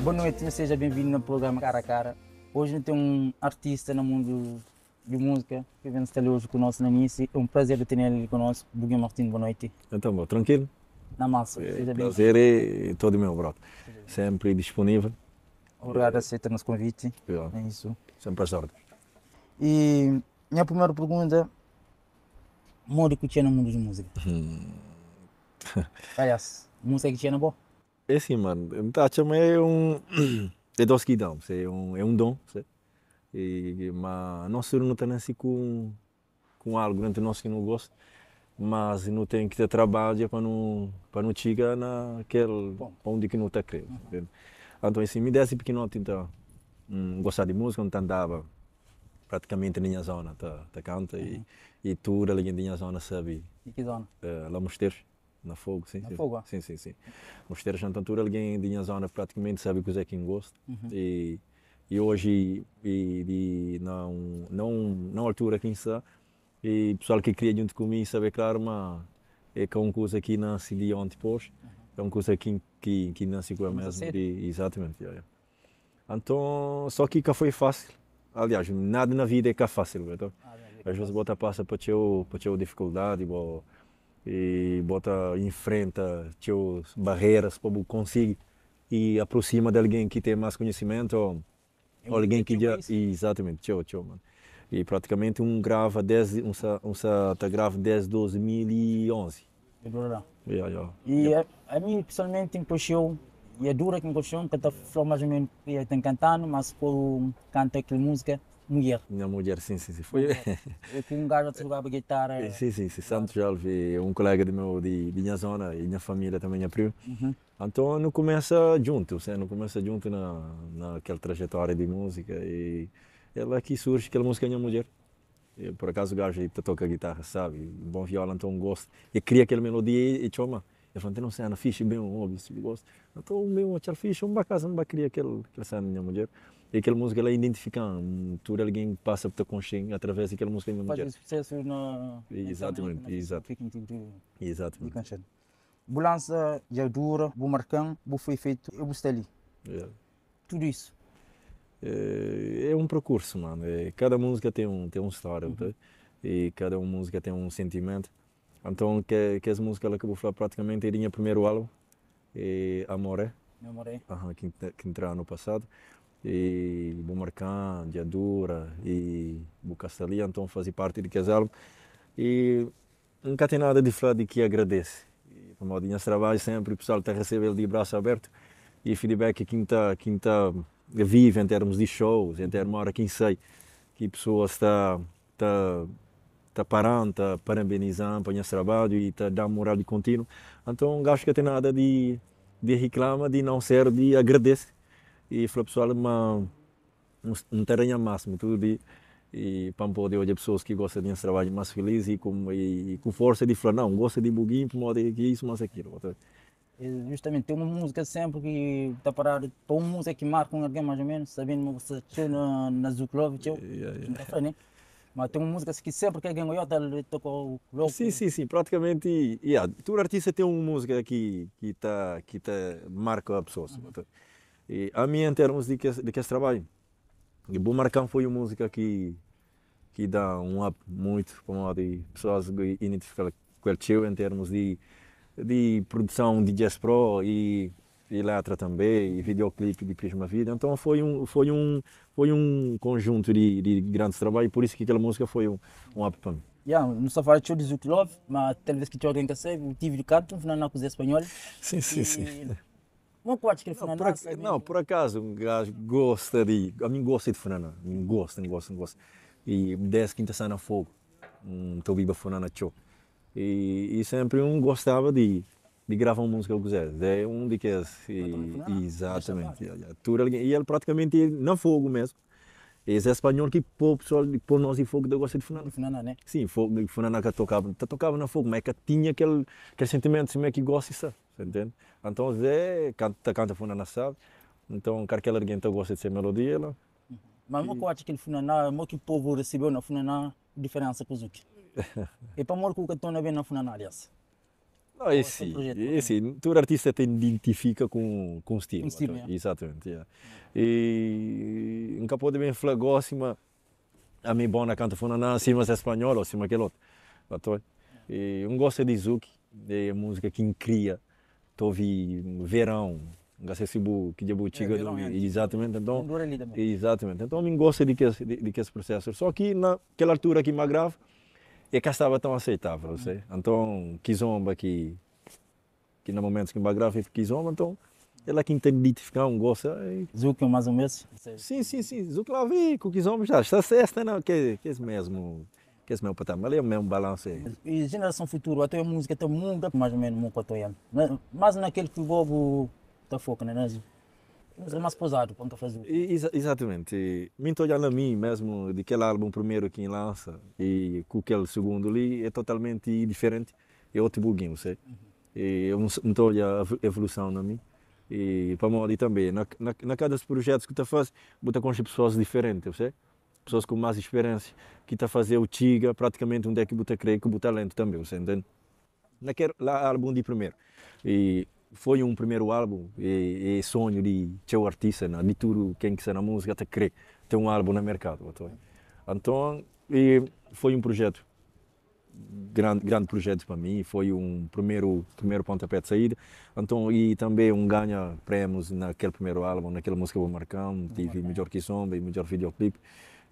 Boa noite, seja bem-vindo no programa Cara a Cara. Hoje tem um artista no mundo de música que vem estar hoje conosco na início. É um prazer ter ele conosco. Buguinho Martins, boa noite. Então, bom, tranquilo? Na massa, seja bem-vindo. Prazer é todo meu, bro. Sempre disponível. Obrigado por aceitar nosso convite. É isso. Sempre às ordens. E minha primeira pergunta, modo que tinha no mundo de música? Aliás, música que tinha na boa? É assim, mano, Tacha é é doce que dão, é um dom, sabe? Mas nós não estamos assim com algo entre nós que não gosta, mas não tem que ter trabalho para não chegar naquele onde que não está querendo. Então, assim, me desce pequeno, então, gostar de música, não andava praticamente na minha zona, tá canta e tudo ali na minha zona, sabe? E que zona? Lá Mosteiros. Na Fogo, sim. Na Fogo? Sim. Mosteiros na altura, alguém da minha zona praticamente sabe o que é que gosta. E hoje, na altura que está, e o pessoal que cria junto comigo sabe, claro, mas é que é uma coisa que nasce de ontem depois, é uma coisa que nasce com a mesma. Exatamente. Então, só que foi fácil. Aliás, nada na vida é fácil. Então, às vezes, você passa para a dificuldade, e bota enfrenta as barreiras para conseguir e aproxima de alguém que tem mais conhecimento ou alguém que já exatamente mano. E praticamente grava desde tá grava desde 2011. E a mim pessoalmente me puxou e é dura que me puxou que tá mais ou menos tem cantando, mas por canta aquela música mulher. Minha mulher, sim. Foi. Eu que gajo que jogava guitarra. Sim. Santo já vi um colega de minha zona e minha família também é primo. Então não começa junto, não começa junto naquela trajetória de música e ela que surge aquela música Minha Mulher. Eu, por acaso o gajo toca guitarra, sabe? Bom viola, então gosto. E cria aquela melodia e chama. Eu falei, não sei, na ficha bem um óbvio, se gosta. Então o meu aquela ficha, uma casa não vai criar aquela cena Minha Mulher. E aquela música ela identifica, tudo alguém passa por consciência através daquela música Minha Mulher. Faz sucesso na. Exatamente. Bulança, Jadura, Bumarcão, foi feito, eu gostei ali. Tudo isso. É um percurso, mano. Cada música tem uma história, tá? E cada música tem um sentimento. Então, que as músicas que eu vou falar praticamente é o primeiro álbum, Amore, que entrou no passado. E Bumarcão, Jadura e Bucastalia, então fazia parte de casal. E nunca tem nada de falar de que agradece. Como eu trabalho sempre, o pessoal está recebendo de braço aberto e feedback quem está vive em termos de shows, em termos de hora quem sei, que pessoas está parando, está parabenizando para o nosso trabalho e está dando moral de contínuo. Então, acho que tem nada de reclama, de não ser de agradece. E falou pessoal, um terreno máximo, tudo e para poder olhar pessoas que gostam de um trabalho mais feliz e com força de falar, não, gosta de buguinho, para modo que isso, mas aquilo. Justamente, tem uma música sempre que está parada, para uma música que marca alguém mais ou menos, sabendo que você na Zuclove, né? Mas tem uma música que sempre que alguém olha, ele tocou louco. Sim, praticamente, todo artista tem uma música que marca a pessoa. E a minha, em termos de que trabalho, o Bumarcão foi uma música que dá um up muito, como as pessoas identificam com o tio em termos de produção de Jazz Pro e letra também, e videoclipe de Prisma Vida. Então foi um conjunto de grandes trabalhos, por isso que aquela música foi um up para mim. Não só falo de Zuc Love, mas talvez que alguém que sabe, eu tive de canto, no final na cozinha espanhola. Sim. Não pode que ele por acaso, um gajo gosta a mim gosta de Fernanda, gosto. E desde que está na Fogo, estou vivo a Fernanda show. E sempre gostava de gravar uma música que eu quisesse. É de que exatamente. E ele praticamente na Fogo mesmo. Esse é espanhol que por nós em Fogo gosta de Fernanda. Né? Sim, Fogo, Fernanda que tocava na Fogo, mas que tinha aquele sentimento que gosta, sabe? Entende? Então, canta Fernanda, sabe? Então, aquela alguém gosta de ser melodia, ela. Mas eu acho que ele funaná, que o povo recebeu na funaná, diferença para o Zuki. E para mor que o estou bem na funaná, aliás. Não, esse, todo artista te identifica com o estilo. Estilo, exatamente. Yeah. E nunca pode bem flagóssima a minha bona canta funaná, cima é espanhol ou cima aquele outro. E eu gosto de Zuki, de música que cria, ouvi verão, que de botiga, exatamente. Então, exatamente. Então, eu gosto de que esse processo. Só que naquela altura que me gravo, é que estava tão aceitável, sei. Então, Kizomba que no momento que me gravo é Kizomba, então ela que tem de identificar gosto. Zuki mais ou menos? Sim. Zuki lá vi com Kizomba já está certo, não? Que é mesmo. Que é mesmo patamar, ali é o mesmo balanço aí. E geração futura, até a música está muito mais ou menos muito atual. Mas naquele que o Bobo está foco, né? É mais posado quando fazer. Exatamente. Me estou olhando a mim mesmo, daquele álbum primeiro que lança e com aquele segundo ali, é totalmente diferente. É outro buguinho, sei. Eu não estou olhando a evolução na mim. E para mim também, na cada projetos que tu faz, você com pessoas diferentes, sei. Pessoas com mais experiência, que está a fazer o Tiga, praticamente onde é que você crê que o talento também, você entende? Naquele lá, álbum de primeiro. E foi um primeiro álbum e sonho de ser o artista, né? De tudo quem quiser na música, até crer ter um álbum no mercado. Então, foi um projeto, grande projeto para mim, foi um primeiro pontapé de saída. Então, e também ganha prêmios naquele primeiro álbum, naquela música Vou Marcão, tive melhor que sombra e melhor videoclipe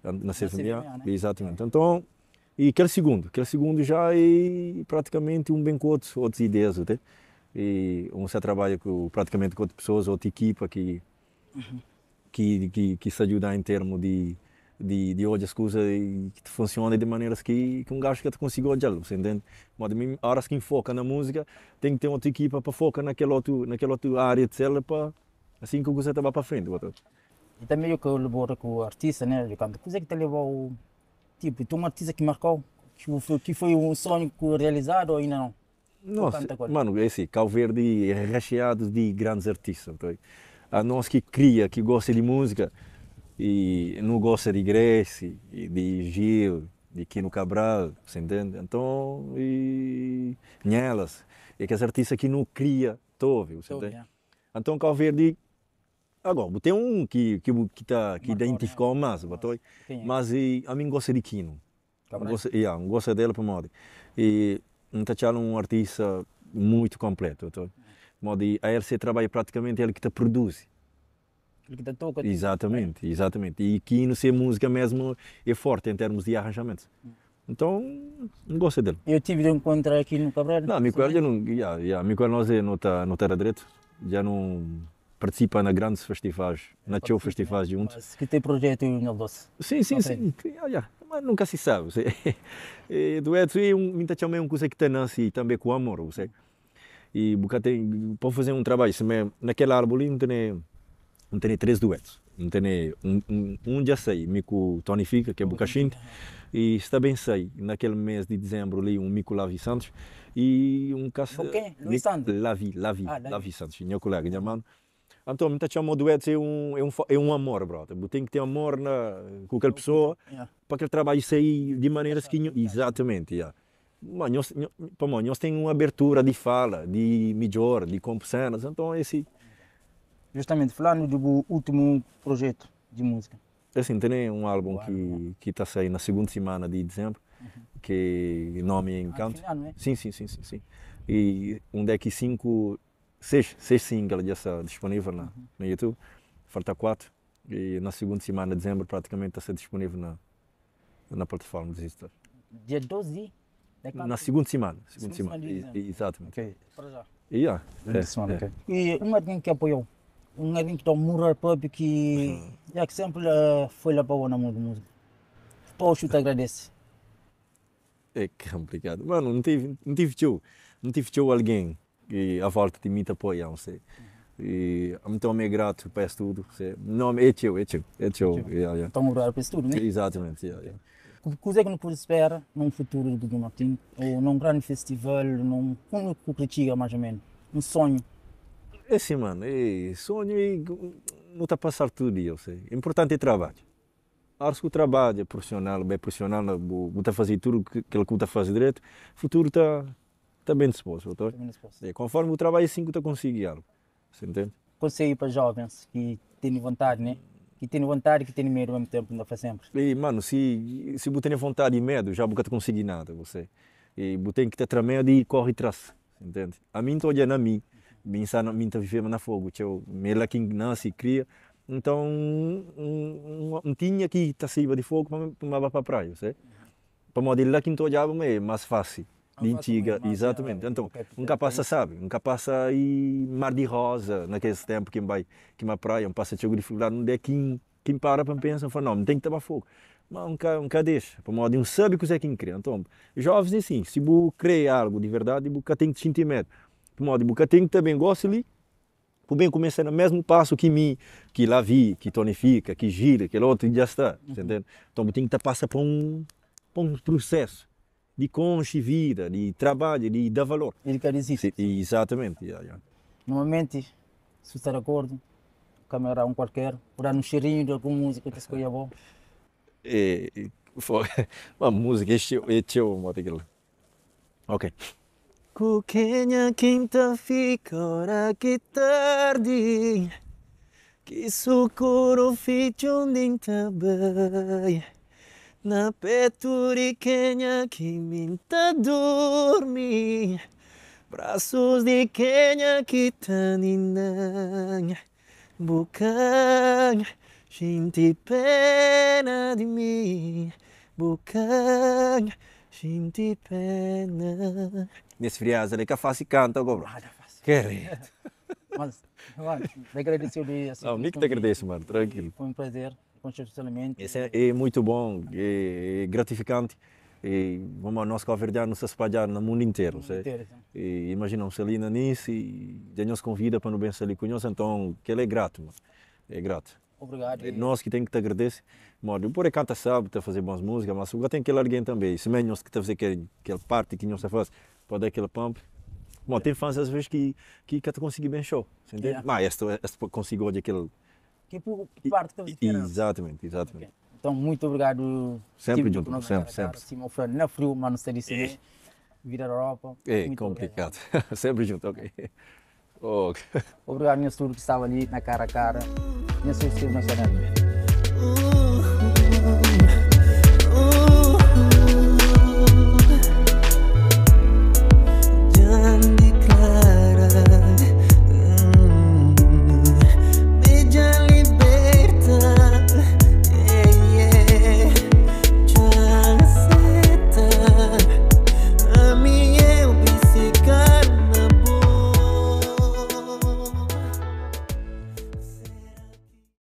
na CFMA, né? Exatamente. Então, e aquele segundo já é praticamente bem com outras ideias, até. E você trabalha praticamente com outras pessoas, outra equipa que se ajuda em termos de olhar as coisas e que funciona de maneiras que gajo que consiga olhar, você entende? Mas a hora que foca na música, tem que ter outra equipa para focar naquela outra área de célula para assim que você vai para frente. E também o que eu levo com o artista, né? Coisa que te levou, tipo, tu um artista que marcou, que foi um sonho realizado ou ainda não? Nossa, mano, esse Cabo Verde é recheado de grandes artistas. A nós que cria, que gosta de música e não gosta de Grécia, de Gil, de Quino Cabral, você entende? Então, e Nhelas, é que as artistas que não cria, você entende? Então, Cabo Verde, agora, tem um que identificou mais, mas a mim gosta de Quino. Gosta dela para moda. E um artista muito completo. A RC trabalha praticamente ele que te produz. Ele que te toca. Exatamente. E aqui no ser música mesmo é forte em termos de arranjamentos. Então, não gosto dele. Eu tive de encontrar aqui no Cabral. Não, nós não está direito. Já não participa na grandes festivais, na show festivais juntos. Mas que tem projeto em El Doce. Sim. Mas nunca se sabe. Dueto é uma coisa que tem nasce também com amor, você. E para fazer um trabalho, naquele álbum não tem 3 duetos. Não tem já sei, com Tony Fica, que é Bucachinto, e está bem sei, naquele mês de dezembro ali Mico Lavi Santos e caso Luís Santos. Lavi Santos, meu colega, minha mano. Então, me chamou duetos é um amor, brother. Tem que ter amor com aquela pessoa para que ele trabalhe sair de maneiras que exatamente, Mas nós temos uma abertura de fala, de melhor, de cenas, então esse. Justamente falando do último projeto de música. Assim, tem um álbum que está saindo na segunda semana de dezembro, que o nome é Encanto. Sim. E onde é que 6 singles já está disponível no YouTube, falta 4 e na segunda semana de dezembro praticamente está a ser disponível na plataforma digital. Dia 12? Na segunda semana. Exatamente. Ok, para já. E alguém que apoiou, alguém que está morar próprio que sempre foi lá para o namoro de música. Poxa, te agradece. É complicado. Mano, não tive alguém e a volta de mim te apoiam, sei. E então me é grato para isso tudo, sei. Não, é teu. Então morar para isso tudo, né? Exatamente, O que é que não espera num futuro do Guilherme Martins? Ou num grande festival, como critica mais ou menos? Um sonho? É assim, mano, sonho não está a passar todo dia, eu sei. O importante é trabalho. Acho que o trabalho é profissional, bem profissional, está a fazer tudo aquilo que está a fazer direito, o futuro está bem disposto, doutor? Conforme o trabalho, assim que está a conseguir algo, você entende? Conselho para jovens que têm vontade, né? Que têm vontade e que têm medo ao mesmo tempo, ainda faz sempre. E, mano, se você tem vontade e medo, já nunca conseguir nada, você. E você tem que ter medo e corre atrás, entende? A mim estou olhando a mim, mim está vivendo na fogo, eu, ela que nasce e cria, então não tinha que estar saindo de fogo para a praia, você? Para modo lá que estou olhando é mais fácil. De antiga, exatamente. Então, nunca passa, sabe? Nunca passa aí mar de rosa, naquele tempo que vai praia, passa de dificuldade, não é quem para pensar, fala, não tem que tomar fogo. Mas nunca deixa, para modo, não sabe o que é quem crê. Então, jovens assim, se você crê algo de verdade, você tem que sentir medo. Para modo, você tem que também gostar ali, para bem começar no mesmo passo que lá vi, que tonifica, que gira, que outro e já está, entendeu? Então, você tem que passar por um processo de conche vida, de trabalho, de dar valor. Ele quer dizer isso. Exatamente. Normalmente, se você está de acordo, câmera qualquer, por um cheirinho de alguma música que escolha bom. Uma música, este é o modo aquilo. Ok. Cuquinha quinta fica hora que tarde, que socorro fica onde está bem. Na peturiquenha que minta dorme, braços de quenha que taninanha, bucanha, gente pena de mim, bucanha, gente pena. Nesse friaz ali que a face canta agora. Querido. Mas, agradecer o Não, nem que te agradeço, mano, tranquilo. Foi um prazer. Constitucionalmente. Isso é muito bom, é gratificante. E vamos nós cabo-verdianos se espalhar no mundo inteiro. E imagina, se ali na Nice e já nos convida para nos bem ali com nós, então que ele é grato, mano. É grato. Obrigado. É nós que tem que te agradecer. Mano, por canta sabe, te fazer boas músicas, mas o tem que alguém também. Se menos nós que te fazer aquela parte que nós faz, pode dar aquele pump. Bom, tem fãs às vezes que te conseguem bem show, entende? Mas esta consigo hoje aquele que parte que exatamente. Okay. Então, muito obrigado. Sempre junto, sempre. Simão Fran, não é frio, mas não sei dizer. Vir à Europa. É complicado. Sempre junto, ok. Obrigado, meu estudo que estava ali na cara a cara. Não sei se na